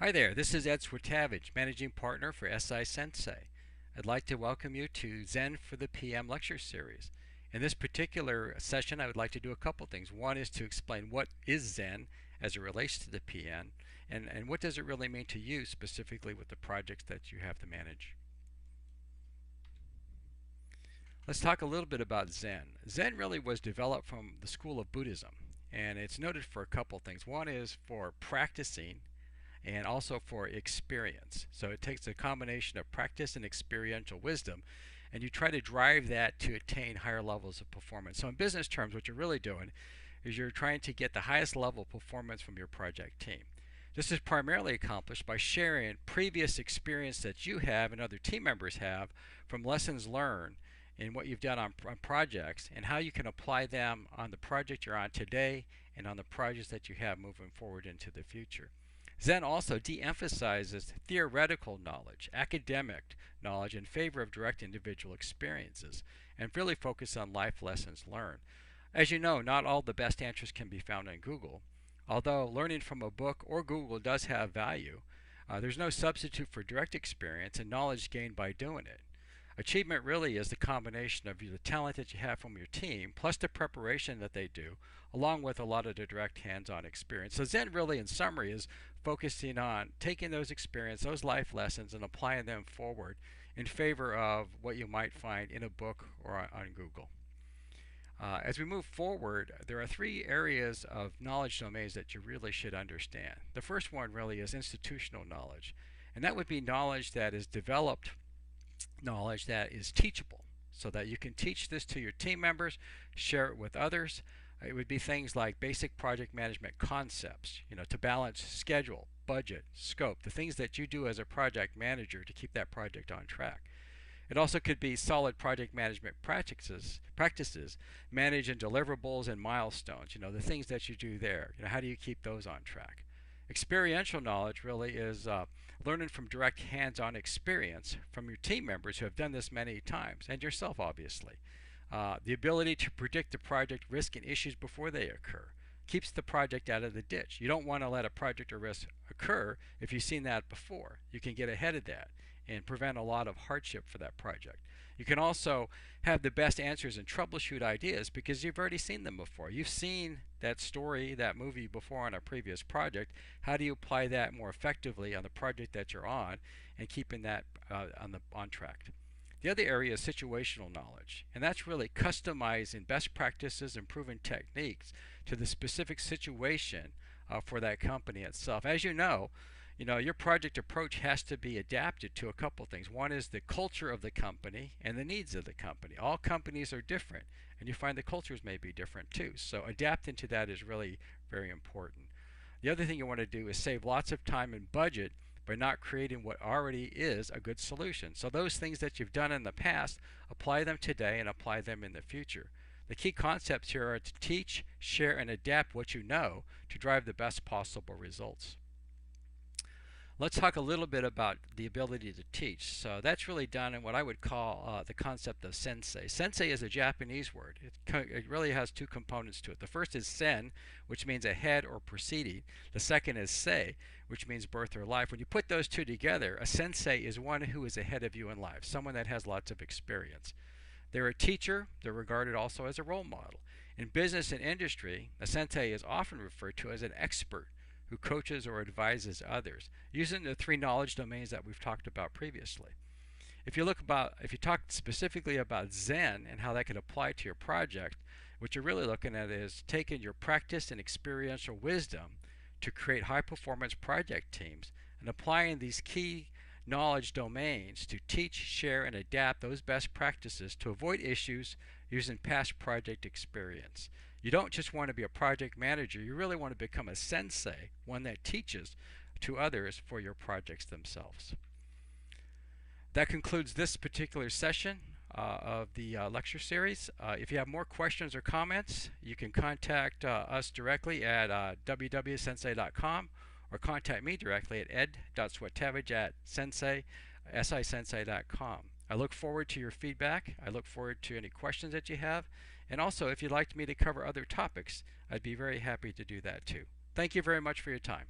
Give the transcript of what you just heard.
Hi there, this is Ed Swatavage, Managing Partner for SI Sensei. I'd like to welcome you to Zen for the PM lecture series. In this particular session, I would like to do a couple things. One is to explain what is Zen as it relates to the PM, and what does it really mean to you specifically with the projects that you have to manage. Let's talk a little bit about Zen. Zen really was developed from the school of Buddhism, and it's noted for a couple things. One is for practicing and also for experience. So it takes a combination of practice and experiential wisdom, and you try to drive that to attain higher levels of performance. So in business terms, what you're really doing is you're trying to get the highest level of performance from your project team. This is primarily accomplished by sharing previous experience that you have and other team members have from lessons learned in what you've done on projects and how you can apply them on the project you're on today and on the projects that you have moving forward into the future. Zen also de-emphasizes theoretical knowledge, academic knowledge in favor of direct individual experiences, and really focus on life lessons learned. As you know, not all the best answers can be found on Google. Although learning from a book or Google does have value, there's no substitute for direct experience and knowledge gained by doing it. Achievement really is the combination of the talent that you have from your team plus the preparation that they do, along with a lot of the direct hands-on experience. So Zen really, in summary, is focusing on taking those experience, those life lessons, and applying them forward in favor of what you might find in a book or on Google. As we move forward, there are three areas of knowledge domains that you really should understand. The first one really is institutional knowledge, and that would be knowledge that is developed, knowledge that is teachable, so that you can teach this to your team members, share it with others. It would be things like basic project management concepts, to balance schedule, budget, scope, the things that you do as a project manager to keep that project on track. It also could be solid project management practices, managing deliverables and milestones, the things that you do there. How do you keep those on track? Experiential knowledge really is learning from direct hands-on experience from your team members who have done this many times, and yourself, obviously. The ability to predict the project risk and issues before they occur keeps the project out of the ditch. You don't want to let a project or risk occur if you've seen that before. You can get ahead of that and prevent a lot of hardship for that project. You can also have the best answers and troubleshoot ideas because you've already seen them before. You've seen that story, that movie before on a previous project. How do you apply that more effectively on the project that you're on and keeping that on track? The other area is situational knowledge, and that's really customizing best practices and proven techniques to the specific situation for that company itself. As your project approach has to be adapted to a couple things. One is the culture of the company and the needs of the company. All companies are different, and you find the cultures may be different too. So adapting to that is really very important. The other thing you want to do is save lots of time and budget by not creating what already is a good solution. So those things that you've done in the past, apply them today and apply them in the future. The key concepts here are to teach, share, and adapt what you know to drive the best possible results. Let's talk a little bit about the ability to teach. So that's really done in what I would call the concept of sensei. Sensei is a Japanese word. It really has two components to it. The first is sen, which means ahead or preceding. The second is sei, which means birth or life. When you put those two together, a sensei is one who is ahead of you in life, someone that has lots of experience. They're a teacher. They're regarded also as a role model. In business and industry, a sensei is often referred to as an expert who coaches or advises others, using the three knowledge domains that we've talked about previously. If you talk specifically about Zen and how that can apply to your project, what you're really looking at is taking your practice and experiential wisdom to create high performance project teams and applying these key knowledge domains to teach, share, and adapt those best practices to avoid issues using past project experience. You don't just want to be a project manager, you really want to become a sensei, one that teaches to others for your projects themselves. That concludes this particular session of the lecture series. If you have more questions or comments, you can contact us directly at www.sensei.com or contact me directly at ed.swatavage@sisensei.com. I look forward to your feedback. I look forward to any questions that you have. And also, if you'd like me to cover other topics, I'd be very happy to do that too. Thank you very much for your time.